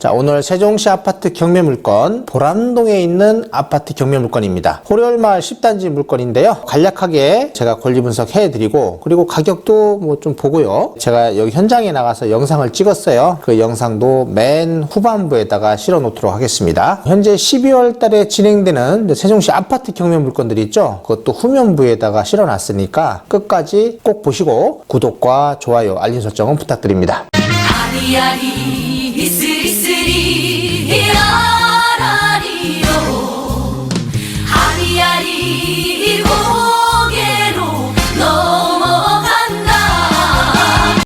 자, 오늘 세종시 아파트 경매 물건, 보람동에 있는 아파트 경매 물건입니다. 호려울마을 10단지 물건인데요. 간략하게 제가 권리 분석해드리고, 그리고 가격도 뭐 좀 보고요. 제가 여기 현장에 나가서 영상을 찍었어요. 그 영상도 맨 후반부에다가 실어 놓도록 하겠습니다. 현재 12월 달에 진행되는 세종시 아파트 경매 물건들이 있죠. 그것도 후면부에다가 실어 놨으니까 끝까지 꼭 보시고 구독과 좋아요, 알림 설정은 부탁드립니다. 아리아리 이스리스리 라라리요 아리아리 고개로 넘어간다.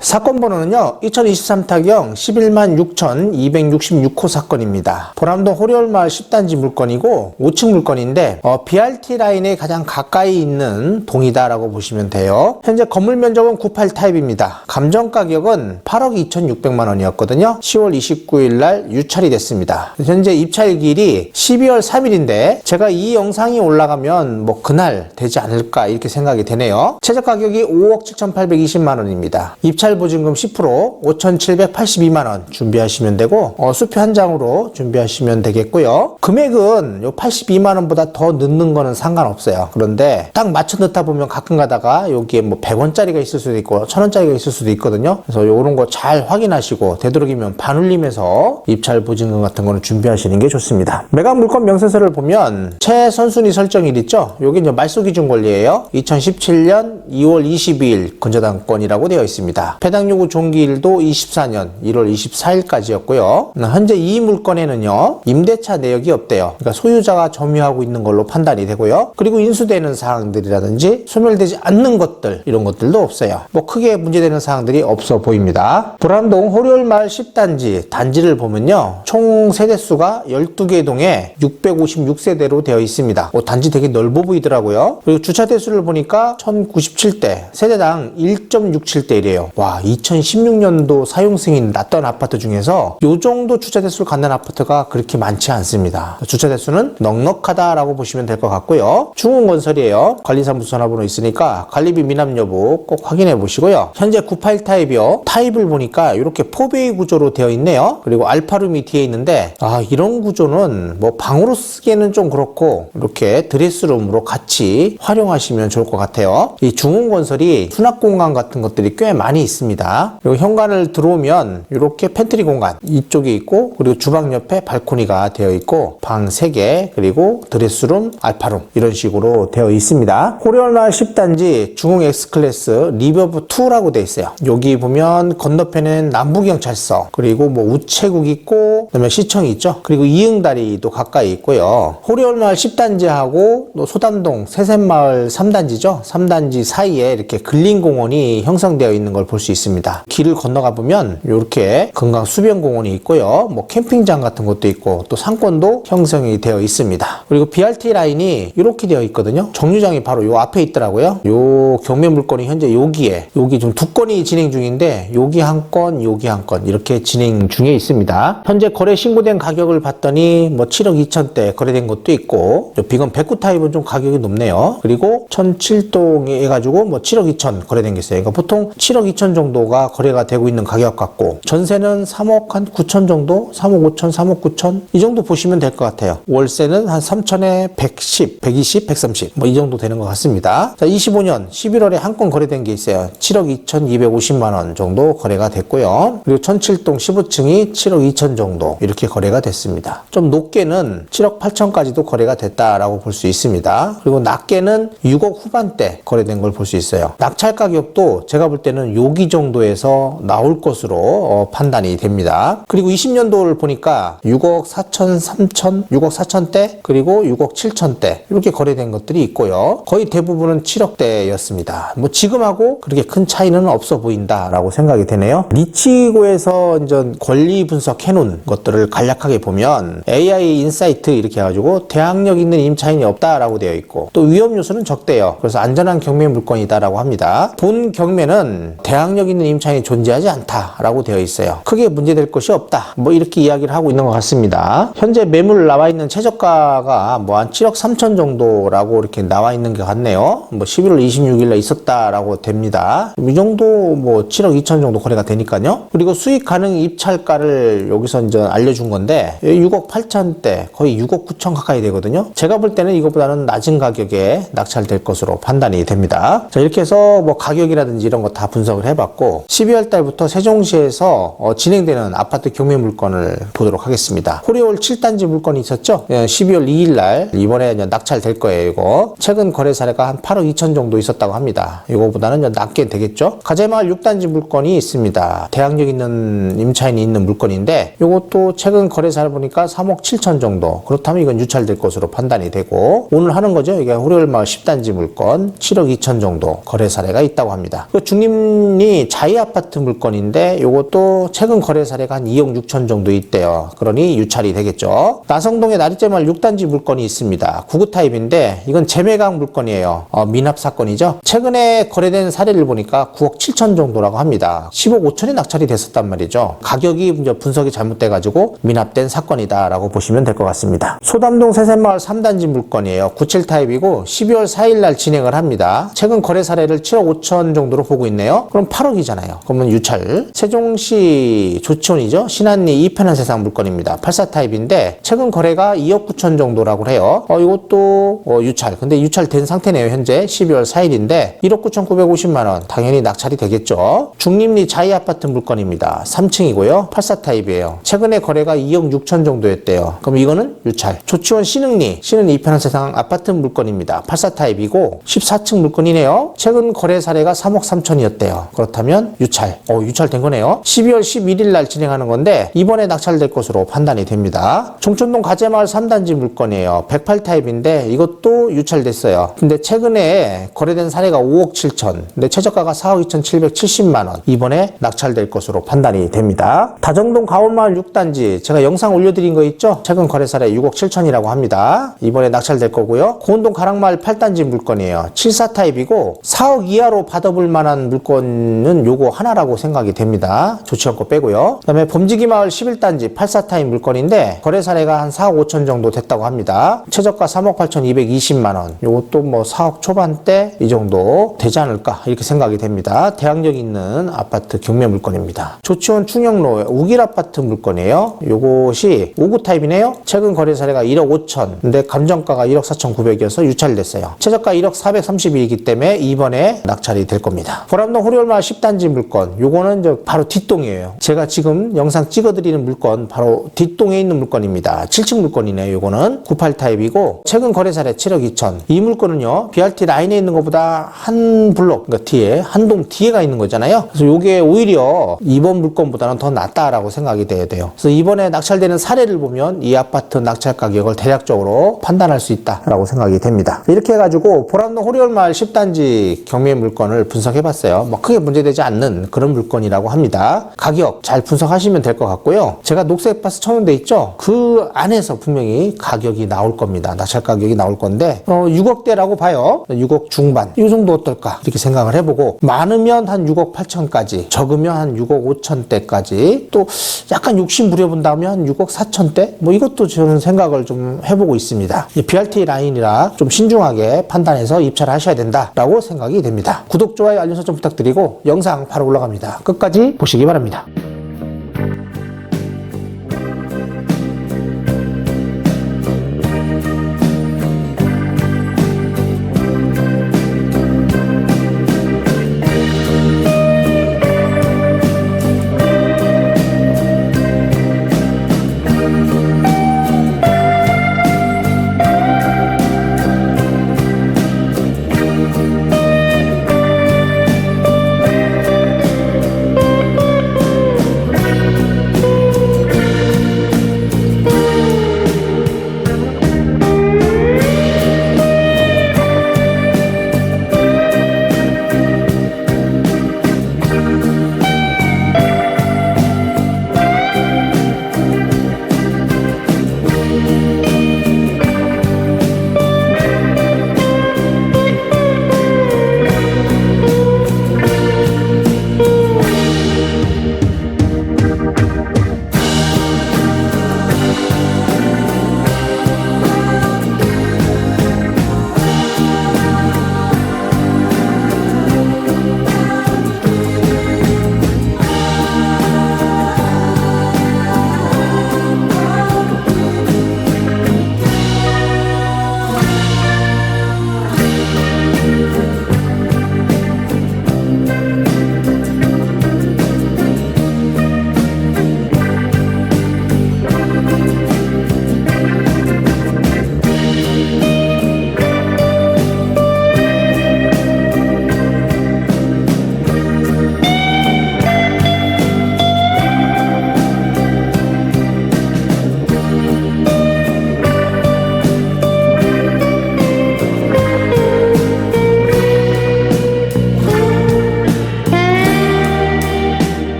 사건 번호는요 2023타경 116,266호 사건입니다. 보람동 호려울마을 10단지 물건이고 5층 물건인데 BRT 라인에 가장 가까이 있는 동이다 라고 보시면 돼요. 현재 건물 면적은 98 타입입니다. 감정 가격은 8억 2,600만 원이었거든요. 10월 29일 날 유찰이 됐습니다. 현재 입찰일이 12월 3일인데 제가 이 영상이 올라가면 뭐 그날 되지 않을까 이렇게 생각이 되네요. 최저 가격이 5억 7,820만 원입니다. 입찰 보증금 10% 5,782만 원 준비하시면 되고 수표 한 장으로 준비하시면 되겠고요. 금액은 요 82만 원보다 더 넣는 거는 상관없어요. 그런데 딱 맞춰 넣다 보면 가끔 가다가 여기에 뭐 100원짜리가 있을 수도 있고 1,000원짜리가 있을 수도 있거든요. 그래서 요런 거 잘 확인하시고 되도록이면 반올림해서 입찰 보증금 같은 거는 준비하시는 게 좋습니다. 매각 물건 명세서를 보면 최선순위 설정일 있죠. 요게 이제 말소 기준 권리예요. 2017년 2월 22일 근저당권이라고 되어 있습니다. 배당 요구 종기일도 24년 1월 24일까지였고요. 현재 이 물건에는요 임대차 내역이 없대요. 그러니까 소유자가 점유하고 있는 걸로 판단이 되고요. 그리고 인수되는 사항들이라든지 소멸되지 않는 것들 이런 것들도 없어요. 뭐 크게 문제되는 사항들이 없어 보입니다. 보람동 호려울마을 10단지 단지를 보면요 총 세대수가 12개 동에 656세대로 되어 있습니다. 단지 되게 넓어 보이더라고요. 그리고 주차 대수를 보니까 1097대, 세대당 1.67대1이에요. 와, 2016년도 사용 승인 났던 아파트 중에서 요 정도 주차 대수를 갖는 아파트가 그렇게 많지 않습니다. 주차 대수는 넉넉하다라고 보시면 될 것 같고요. 중흥건설이에요. 관리사무소 전화번호 있으니까 관리비 미납 여부 꼭 확인해 보시고요. 현재 98 타입이요. 타입을 보니까 이렇게 포베이 구조로 되어 있네요. 그리고 알파룸이 뒤에 있는데 이런 구조는 뭐 방으로 쓰기에는 좀 그렇고 이렇게 드레스룸으로 같이 활용하시면 좋을 것 같아요. 이 중흥건설이 수납 공간 같은 것들이 꽤 많이 있습니다. 그리고 현관을 들어오면 이렇게 팬트리 공간 이쪽에 있고 그리고 주방 옆에 발코니가 되어 있고 방 3개 그리고 드레스룸, 알파룸 이런 식으로 되어 있습니다. 호려울마을 10단지 중흥 X클래스 리버브 2라고 되어 있어요. 여기 보면 건너편에는 남부경찰서 그리고 뭐 우체국 있고 그다음에 시청이 있죠. 그리고 이응다리도 가까이 있고요. 호려울마을 10단지하고 또 소담동 세샘마을 3단지죠. 3단지 사이에 이렇게 근린공원이 형성되어 있는 걸 볼 수 있습니다. 길을 건너가 보면 이렇게 금강 수변공원이 있고요. 뭐 캠핑장 같은 것도 있고 또 상권도 형성이 되어 있습니다. 그리고 BRT 라인이 이렇게 되어 있거든요. 정류장이 바로 요 앞에 있더라고요. 요 경매 물건이 현재 여기 좀 두 건이 진행 중인데 여기 한 건, 여기 한 건 이렇게 진행 중에 있습니다. 현재 거래 신고된 가격을 봤더니 뭐 7억 2천대 거래된 것도 있고 비건 109 타입은 좀 가격이 높네요. 그리고 1007동에 해가지고 뭐 7억 2천 거래된 게 있어요. 그러니까 보통 7억 2천 정도가 거래가 되고 있는 가격 같고 전세는 3억 한 9천 정도 3억 5천 3억 9천 이 정도 보시면 될 것 같아요. 월세는 한 3천에 110 120 130 뭐 이 정도 되는 것 같습니다. 자, 25년 11월에 한 건 거래된 게 있어요. 7억 2,250만 원 정도 거래가 됐고요. 그리고 1007동 15층이 7억 2천 정도 이렇게 거래가 됐습니다. 좀 높게는 7억 8천까지도 거래가 됐다라고 볼 수 있습니다. 그리고 낮게는 6억 후반대 거래된 걸 볼 수 있어요. 낙찰 가격도 제가 볼 때는 여기 정도에서 나올 것으로 판단이 됩니다. 그리고 20년도를 보니까 6억 4천, 3천, 6억 4천대 그리고 6억 7천대 이렇게 거래된 것들이 있고요. 거의 대부분은 7억대였습니다. 뭐 지금하고 그렇게 큰 차이는 없어 보인다라고 생각이 되네요. 리치고에서 이제 권리 분석해 놓은 것들을 간략하게 보면 AI 인사이트 이렇게 해가지고 대항력 있는 임차인이 없다라고 되어 있고 또 위험 요소는 적대요. 그래서 안전한 경매 물건이다라고 합니다. 본 경매는 대항력 대항력 있는 임차인이 존재하지 않다라고 되어 있어요. 크게 문제될 것이 없다. 뭐 이렇게 이야기를 하고 있는 것 같습니다. 현재 매물 나와 있는 최저가가 뭐 한 7억 3천 정도라고 이렇게 나와 있는 것 같네요. 뭐 11월 26일에 있었다라고 됩니다. 이 정도 뭐 7억 2천 정도 거래가 되니까요. 그리고 수익 가능 입찰가를 여기서 이제 알려준 건데 6억 8천대 거의 6억 9천 가까이 되거든요. 제가 볼 때는 이것보다는 낮은 가격에 낙찰될 것으로 판단이 됩니다. 자, 이렇게 해서 뭐 가격이라든지 이런 거 다 분석을 해봤고 12월 달부터 세종시에서 진행되는 아파트 경매 물건을 보도록 하겠습니다. 호리홀 7단지 물건이 있었죠. 12월 2일 날 이번에 이제 낙찰될 거예요. 이거 최근 거래 사례가 한 8억 2천 정도 있었다고 합니다. 이거보다는 이제 낮게 되겠죠. 가재마을 6단지 물건이 있습니다. 대항력 있는 임차인이 있는 물건인데 이것도 최근 거래 사례 보니까 3억 7천 정도. 그렇다면 이건 유찰될 것으로 판단이 되고 오늘 하는 거죠. 이게 호리홀 마을 10단지 물건 7억 2천 정도 거래 사례가 있다고 합니다. 중림리 자이 아파트 물건인데 이것도 최근 거래 사례가 한 2억 6천 정도 있대요. 그러니 유찰이 되겠죠. 나성동의 나리제마을 6단지 물건이 있습니다. 9구 타입인데 이건 재매각 물건이에요. 미납 사건이죠. 최근에 거래된 사례를 보니까 9억 7천 정도라고 합니다. 10억 5천이 낙찰이 됐었단 말이죠. 가격이 이제 분석이 잘못돼가지고 미납된 사건이다라고 보시면 될 것 같습니다. 소담동 세샘마을 3단지 물건이에요. 97 타입이고 12월 4일 날 진행을 합니다. 최근 거래 사례를 7억 5천 정도로 보고 있네요. 그럼 8억이잖아요. 그러면 유찰. 세종시 조치원이죠. 신안리 이편한 세상 물건입니다. 84 타입인데 최근 거래가 2억 9천 정도라고 해요. 이것도 유찰. 근데 유찰된 상태네요. 현재 12월 4일인데 1억 9,950만 원. 당연히 낙찰이 되겠죠. 중림리 자이 아파트 물건입니다. 3층이고요. 84 타입이에요. 최근에 거래가 2억 6천 정도였대요. 그럼 이거는 유찰. 조치원 신흥리 이편한 세상 아파트 물건입니다. 84 타입이고 14층 물건이네요. 최근 거래 사례가 3억 3천이었대요. 그렇다면 유찰. 유찰된 거네요. 12월 11일 날 진행하는 건데 이번에 낙찰될 것으로 판단이 됩니다. 종촌동 가재마을 3단지 물건이에요. 108 타입인데 이것도 유찰됐어요. 근데 최근에 거래된 사례가 5억 7천. 근데 최저가가 4억 2,770만 원. 이번에 낙찰될 것으로 판단이 됩니다. 다정동 가온마을 6단지 제가 영상 올려드린 거 있죠? 최근 거래 사례 6억 7천이라고 합니다. 이번에 낙찰될 거고요. 고운동 가락마을 8단지 물건이에요. 74 타입이고 4억 이하로 받아볼 만한 물건은 요거 하나라고 생각이 됩니다. 조치원 거 빼고요. 그 다음에 범지기 마을 11단지 84 타입 물건인데 거래 사례가 한 4억 5천 정도 됐다고 합니다. 최저가 3억 8,220만 원. 요것도 뭐 4억 초반대 이 정도 되지 않을까 이렇게 생각이 됩니다. 대항력 있는 아파트 경매 물건입니다. 조치원 충영로 우길 아파트 물건이에요. 요것이 5구 타입이네요. 최근 거래 사례가 1억 5천. 근데 감정가가 1억 4,900이어서 유찰됐어요. 최저가 1억 432이기 때문에 이번에 낙찰이 될 겁니다. 보람동 호리홀마을 10단지 물건. 요거는 이제 바로 뒷동이에요. 제가 지금 영상 찍어드리는 물건 바로 뒷동에 있는 물건입니다. 7층 물건이네요. 요거는 98 타입이고 최근 거래 사례 7억 2천. 이 물건은요. BRT 라인에 있는 것보다 한 블록 그러니까 뒤에 한 동 뒤에가 있는 거잖아요. 그래서 요게 오히려 이번 물건보다는 더 낫다라고 생각이 돼야 돼요. 그래서 이번에 낙찰되는 사례를 보면 이 아파트 낙찰 가격을 대략적으로 판단할 수 있다라고 생각이 됩니다. 이렇게 해가지고 보람동 호리홀마을 10단지 경매 물건을 분석해봤어요. 뭐 크게 문제되지 않는 그런 물건이라고 합니다. 가격 잘 분석하시면 될 것 같고요. 제가 녹색 박스 쳐놓은 데 있죠? 그 안에서 분명히 가격이 나올 겁니다. 낙찰 가격이 나올 건데 6억대라고 봐요. 6억 중반 이 정도 어떨까 이렇게 생각을 해보고 많으면 한 6억 8천까지 적으면 한 6억 5천대까지 또 약간 욕심 부려본다면 한 6억 4천대 뭐 이것도 저는 생각을 좀 해보고 있습니다. BRT 라인이라 좀 신중하게 판단해서 입찰을 하셔야 된다라고 생각이 됩니다. 구독, 좋아요, 알림 설정 부탁드리고 영상 바로 올라갑니다. 끝까지 보시기 바랍니다.